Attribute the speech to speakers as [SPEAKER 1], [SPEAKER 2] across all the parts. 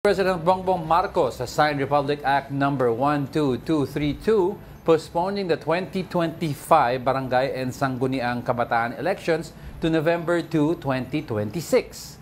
[SPEAKER 1] President Bongbong Marcos has signed Republic Act number 12232 postponing the 2025 Barangay and Sangguniang Kabataan elections to November 2, 2026.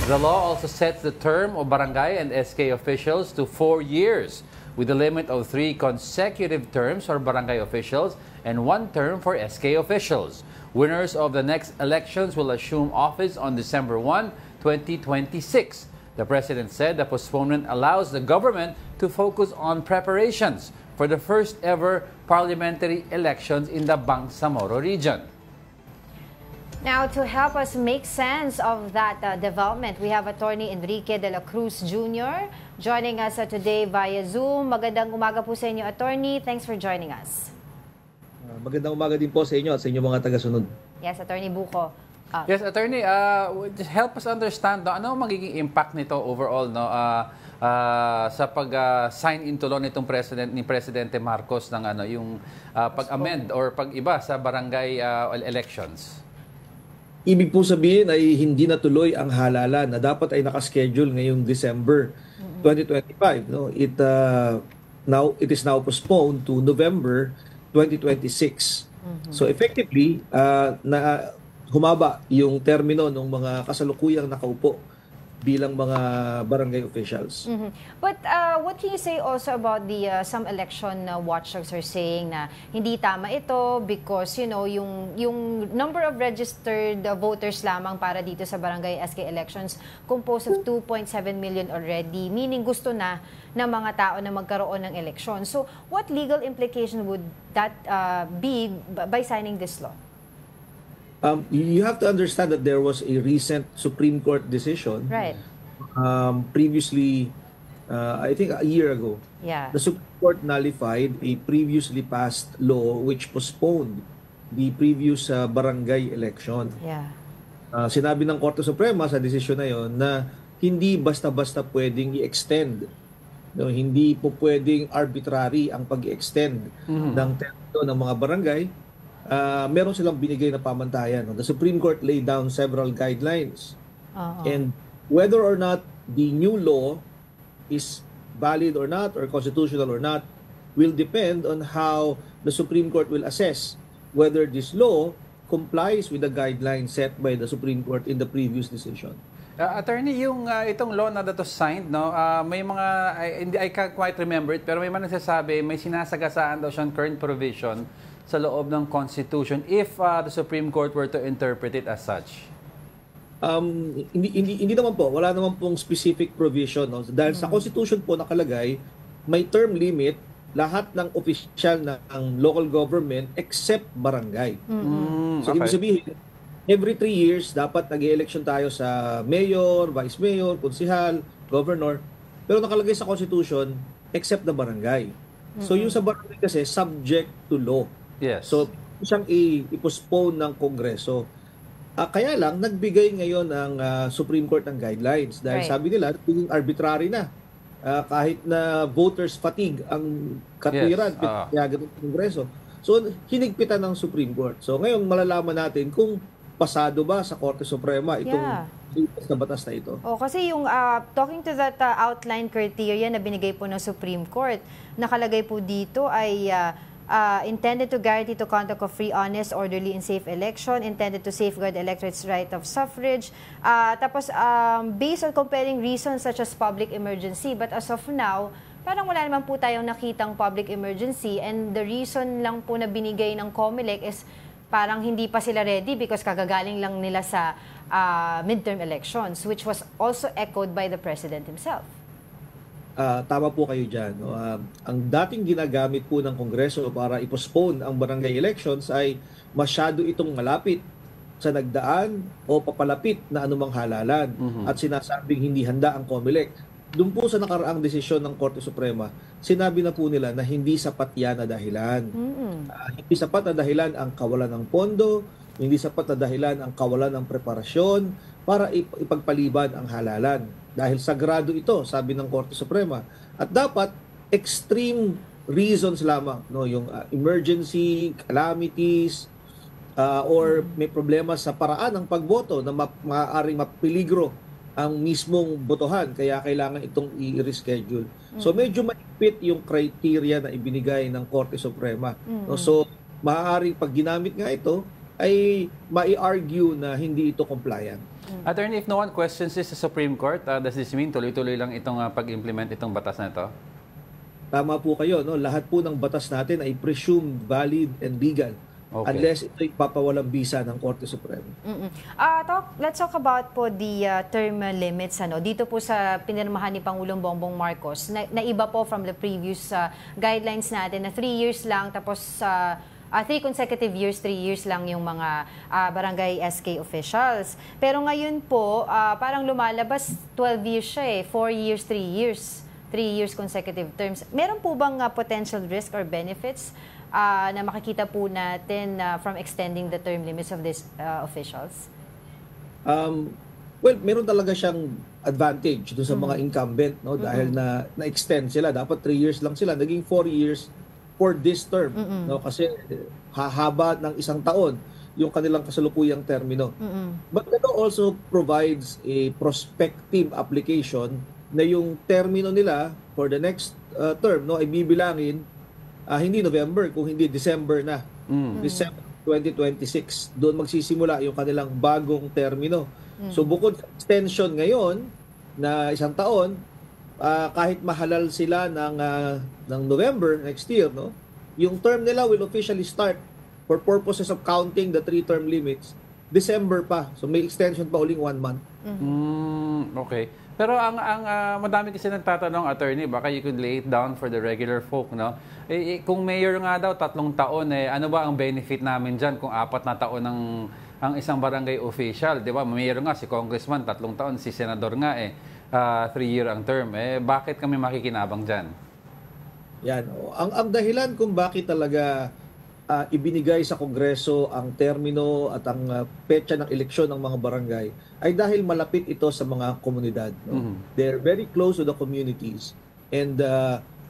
[SPEAKER 1] The law also sets the term of barangay and SK officials to 4 years, with a limit of 3 consecutive terms for barangay officials and 1 term for SK officials. Winners of the next elections will assume office on December 1, 2026. The President said the postponement allows the government to focus on preparations for the first ever parliamentary elections in the Bangsamoro region.
[SPEAKER 2] Now, to help us make sense of that development, we have Attorney Enrique de la Cruz Jr. joining us today via Zoom. Magandang umaga po sa inyo, Attorney. Thanks for joining us.
[SPEAKER 3] Magandang umaga din po sa inyo at sa inyong mga tagasunod.
[SPEAKER 2] Yes, Attorney Buko.
[SPEAKER 1] Yes, Attorney, help us understand ano magiging impact nito overall sa pag-sign into law nitong Presidente Marcos ng yung pag-amend or pag-iba sa barangay elections.
[SPEAKER 3] Ibig po sabihin ay hindi natuloy ang halalan na dapat ay nakaschedule ngayong December 2025. No? It is now postponed to November 2026. So effectively, humaba yung termino ng mga kasalukuyang nakaupo bilang mga barangay officials.
[SPEAKER 2] But what can you say also about the some election watchdogs are saying na hindi tama ito because yung number of registered voters lamang para dito sa barangay SK elections composed of 2.7 million already, meaning gusto na ng mga tao na magkaroon ng eleksyon. So what legal implication would that be by signing this law?
[SPEAKER 3] You have to understand that there was a recent Supreme Court decision.
[SPEAKER 2] Right.
[SPEAKER 3] Previously, I think a year ago, the Supreme Court nullified a previously passed law which postponed the previous barangay election. Sinabi ng Korte Suprema sa desisyon na yon na hindi basta-basta pwedeng i-extend. No, hindi po pwedeng arbitrary ang pag-extend ng termino ng mga barangay. Meron silang binigay na pamantayan. The Supreme Court laid down several guidelines. And whether or not the new law is valid or not, or constitutional or not, will depend on how the Supreme Court will assess whether this law complies with the guidelines set by the Supreme Court in the previous decision.
[SPEAKER 1] Attorney, yung itong law na dato signed, no, may mga, I can't quite remember it, pero may mga nagsasabi, may sinasagasaan daw siyang current provision sa loob ng Constitution if the Supreme Court were to interpret it as such?
[SPEAKER 3] Hindi naman po. Wala naman pong specific provision. No? Dahil sa Constitution po nakalagay, may term limit lahat ng official ng local government except barangay. So, ibig sabihin, every 3 years, dapat nag-election tayo sa mayor, vice mayor, konsihal, governor. Pero nakalagay sa Constitution, except the barangay. So, yung sa barangay kasi, subject to law.
[SPEAKER 1] Yes.
[SPEAKER 3] So, siyang i-postpone ng Kongreso. Kaya lang, nagbigay ngayon ang Supreme Court ng guidelines. Dahil sabi nila, naging arbitrary na. Kahit na voters fatigue ang katwiran, pinayagan ng Kongreso. So, hinigpitan ng Supreme Court. So, ngayon malalaman natin kung pasado ba sa Korte Suprema itong na batas na ito.
[SPEAKER 2] Kasi yung talking to that outline criteria na binigay po ng Supreme Court, nakalagay po dito ay intended to guarantee to conduct of free, honest, orderly, and safe election, intended to safeguard electorate's right of suffrage, tapos based on compelling reasons such as public emergency. But as of now, parang wala naman po tayong nakitang public emergency, and the reason lang po na binigay ng COMELEC is parang hindi pa sila ready because kagagaling lang nila sa midterm elections, which was also echoed by the President himself.
[SPEAKER 3] Tama po kayo dyan. No? Ang dating ginagamit po ng Kongreso para i-postpone ang barangay elections ay masyado itong malapit sa nagdaan o papalapit na anumang halalan at sinasabing hindi handa ang COMELEC. Doon po sa nakaraang desisyon ng Korte Suprema, sinabi na po nila na hindi sapat yan na dahilan. Hindi sapat na dahilan ang kawalan ng pondo, hindi sapat na dahilan ang kawalan ng preparasyon para ipagpaliban ang halalan. Dahil sagrado ito, sabi ng Korte Suprema. At dapat extreme reasons lamang, no, yung emergency, calamities, or may problema sa paraan ng pagboto na maaaring mapiligro ang mismong botohan, kaya kailangan itong i-reschedule. So medyo mahigpit yung criteria na ibinigay ng Korte Suprema. No? So maaaring pag ginamit nga ito, ay mai-argue na hindi ito compliant.
[SPEAKER 1] Attorney, if no one questions this sa Supreme Court, does this mean tuloy-tuloy lang itong pag-implement itong batas na ito?
[SPEAKER 3] Tama po kayo, no? Lahat po ng batas natin ay presumed valid and legal. Okay. Unless ito ipapawalang bisa ng Korte Suprema.
[SPEAKER 2] Let's talk about po the term limits. Dito po sa pinirmahan ni Pangulong Bongbong Marcos, na iba po from the previous guidelines natin na 3 years lang, tapos 3 consecutive years, 3 years lang yung mga barangay SK officials. Pero ngayon po, parang lumalabas 12 years siya 4 years, 3 years. 3 years consecutive terms. Meron po bang potential risk or benefits na makikita po natin from extending the term limits of these officials?
[SPEAKER 3] Well, meron talaga siyang advantage doon sa mga incumbent, no? Dahil na-extend sila. Dapat 3 years lang sila. Naging 4 years for this term. No? Kasi hahaba ng 1 taon yung kanilang kasalukuyang termino. But that also provides a prospective application na yung termino nila for the next term, no, ay bibilangin hindi November, kung hindi December na. December 2026. Doon magsisimula yung kanilang bagong termino. So bukod sa extension ngayon na 1 taon, kahit mahalal sila ng November next year, no, yung term nila will officially start for purposes of counting the 3-term limits December pa. So may extension pa uling 1 month.
[SPEAKER 1] Okay. Pero ang madami kasi nagtatanong, attorney, baka you could lay it down for the regular folk, no? Kung mayor nga daw 3 taon, ano ba ang benefit namin dyan kung 4 na taon ang isang barangay official, di ba? Mayor nga, si congressman 3 taon, si senador nga 3-year ang term. Bakit kami makikinabang dyan?
[SPEAKER 3] Yan. Ang dahilan kung bakit talaga ibinigay sa Kongreso ang termino at ang petsa ng eleksyon ng mga barangay ay dahil malapit ito sa mga komunidad. No? They're very close to the communities. And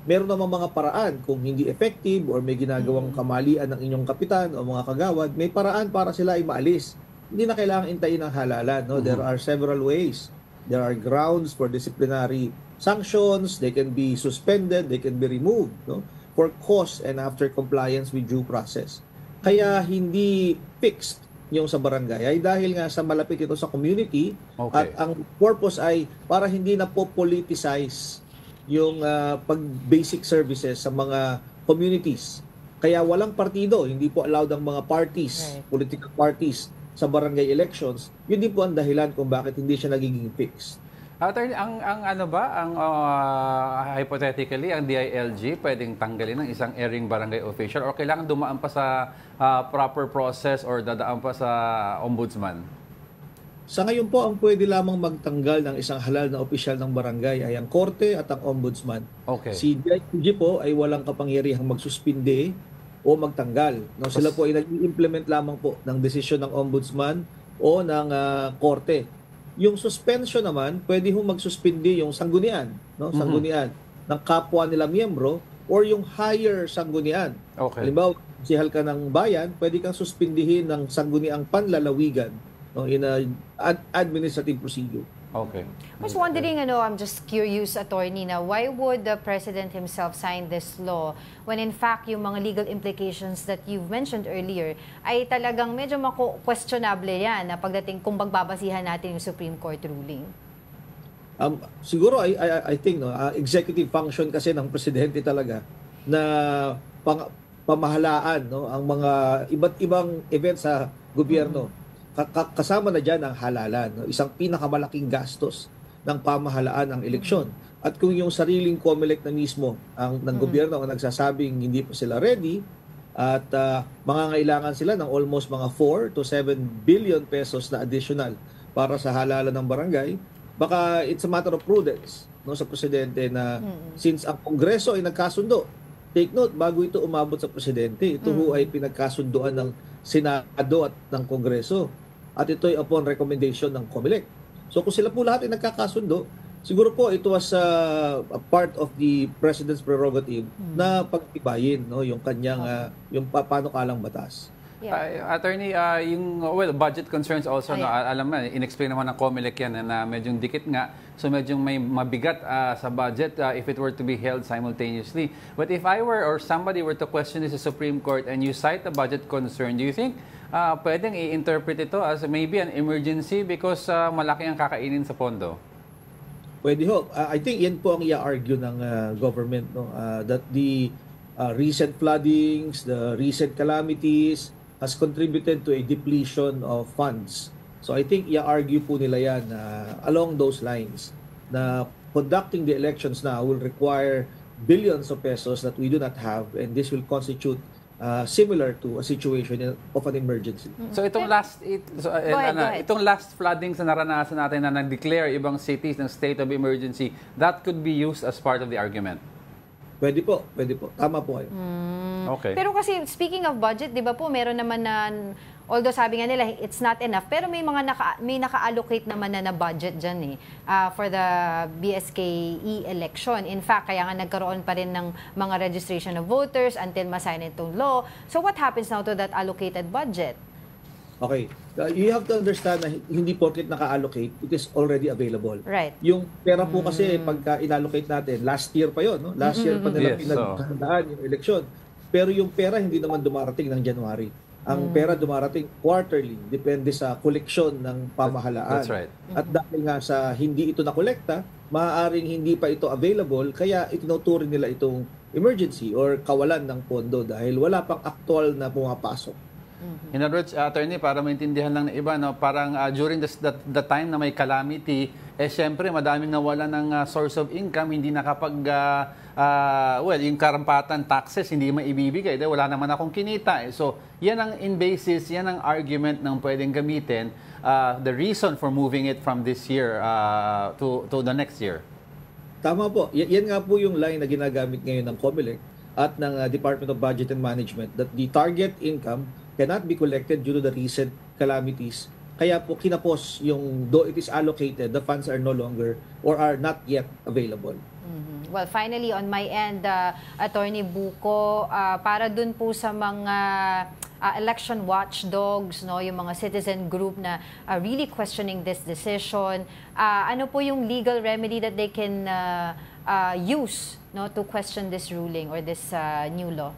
[SPEAKER 3] meron namang mga paraan kung hindi effective or may ginagawang kamalian ng inyong kapitan o mga kagawad, may paraan para sila ay maalis. Hindi na kailangan intayin ng halalan. No? There are several ways. There are grounds for disciplinary sanctions. They can be suspended. They can be removed. No? For cause and after compliance with due process. Kaya hindi fixed yung sa barangay ay dahil nga sa malapit ito sa community at ang purpose ay para hindi na po politicize yung pag-basic services sa mga communities. Kaya walang partido, hindi po allowed ang mga parties, political parties sa barangay elections. Yun din po ang dahilan kung bakit hindi siya nagiging fixed.
[SPEAKER 1] Attorney, hypothetically, ang DILG pwedeng tanggalin ng isang erring barangay official or kailangan dumaan pa sa proper process or dadaan pa sa ombudsman?
[SPEAKER 3] Sa ngayon po, ang pwede lamang magtanggal ng isang halal na opisyal ng barangay ay ang korte at ang ombudsman.
[SPEAKER 1] Okay.
[SPEAKER 3] Si DILG po ay walang kapangyarihang magsuspinde o magtanggal. No, sila po ay nag-implement lamang po ng desisyon ng ombudsman o ng korte. Yung suspension naman, pwede hong magsuspindi yung sanggunian, no? Sanggunian ng kapwa nila miyembro or yung higher sanggunian.
[SPEAKER 1] Okay.
[SPEAKER 3] Halimbawa, sihal ka ng bayan, pwede kang suspindihin ng sangguniang panlalawigan, no, in a administrative procedure.
[SPEAKER 1] Okay.
[SPEAKER 2] I was wondering, I'm just curious, attorney, na why would the President himself sign this law when in fact yung mga legal implications that you've mentioned earlier ay talagang medyo questionable yan na pagdating kung pagbabasihan natin yung Supreme Court ruling?
[SPEAKER 3] Siguro, I think, executive function kasi ng Presidente talaga na pamahalaan, no, ang mga iba't ibang events sa gobyerno. Kasama na dyan ang halalan, no? Isang pinakamalaking gastos ng pamahalaan ang eleksyon. At kung yung sariling COMELEC na mismo ng gobyerno ang nagsasabing hindi pa sila ready at mangangailangan sila ng almost mga 4 to 7 billion pesos na additional para sa halalan ng barangay, baka it's a matter of prudence, no, sa Presidente na since ang Kongreso ay nagkasundo, take note, bago ito umabot sa Presidente, ito ho ay pinagkasunduan ng Senado at ng Kongreso. At ito ay upon recommendation ng COMELEC. So kung sila po lahat ay nagkakasundo, siguro po ito was a part of the President's prerogative na pagtibayin, no, yung kanyang yung panukalang batas.
[SPEAKER 1] Attorney, yung budget concerns also, no, alam na, in-explain naman ng COMELEC yan na medyo dikit nga. So medyo may mabigat sa budget if it were to be held simultaneously. But if I were or somebody were to question this sa Supreme Court and you cite a budget concern, do you think pwedeng i-interpret ito as maybe an emergency because malaki ang kakainin sa pondo?
[SPEAKER 3] Pwede ho. I think yan po ang i-argue ng government, no? That the recent floodings, the recent calamities has contributed to a depletion of funds. So I think i-argue po nila yan along those lines na conducting the elections now will require billions of pesos that we do not have, and this will constitute similar to a situation of an emergency.
[SPEAKER 1] So itong itong last floodings na naranasan natin na nag-declare ibang cities ng state of emergency, that could be used as part of the argument.
[SPEAKER 3] Pwede po. Tama po kayo.
[SPEAKER 1] Okay.
[SPEAKER 2] Pero kasi speaking of budget, 'di ba po, meron naman na, although sabi nga nila it's not enough, pero may mga naka-allocate naman na budget diyan for the BSKE election. In fact, kaya nga nagkaroon pa rin ng mga registration of voters until masign itong law. So what happens now to that allocated budget?
[SPEAKER 3] Okay. You have to understand na hindi porket naka-allocate, it is already available.
[SPEAKER 2] Right.
[SPEAKER 3] Yung pera po kasi pagka in-allocate natin, last year pa yon, no? Last year pa nila pinaghandaan yung election. Pero yung pera hindi naman dumarating ng January. Ang pera dumarating quarterly, depende sa koleksyon ng pamahalaan.
[SPEAKER 1] That's right.
[SPEAKER 3] At dahil nga sa hindi ito nakolekta, maaaring hindi pa ito available, kaya itinuturing nila itong emergency or kawalan ng pondo dahil wala pang actual na pumapasok.
[SPEAKER 1] In other words, attorney, para maintindihan lang ng iba, no, parang during the time na may calamity, syempre madaming nawala ng source of income, hindi nakapag, yung karampatan, taxes, hindi maibibigay dahil wala naman akong kinita. So, yan ang basis, yan ang argument ng pwedeng gamitin, the reason for moving it from this year to the next year.
[SPEAKER 3] Tama po. Yan nga po yung line na ginagamit ngayon ng COMELEC at ng Department of Budget and Management, that the target income cannot be collected due to the recent calamities. Kaya po kinapos yung, though it is allocated, the funds are no longer or are not yet available.
[SPEAKER 2] Well, finally, on my end, Attorney Buko, para dun po sa mga election watchdogs, no, yung mga citizen group na really questioning this decision, ano po yung legal remedy that they can use, no, to question this ruling or this new law?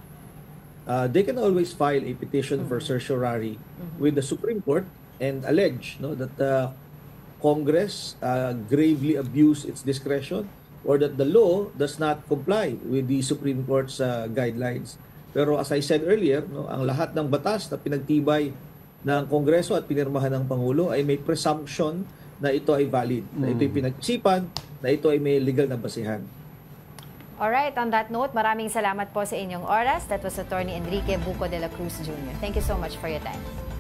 [SPEAKER 3] They can always file a petition for certiorari with the Supreme Court and allege, no, that the Congress gravely abused its discretion or that the law does not comply with the Supreme Court's guidelines. Pero as I said earlier, no, ang lahat ng batas na pinagtibay ng Kongreso at pinirmahan ng Pangulo ay may presumption na ito ay valid, na ito ay pinag-isipan, na ito ay may legal na basehan.
[SPEAKER 2] Alright, on that note, maraming salamat po sa inyong oras. That was Attorney Enrique Buko de la Cruz Jr. Thank you so much for your time.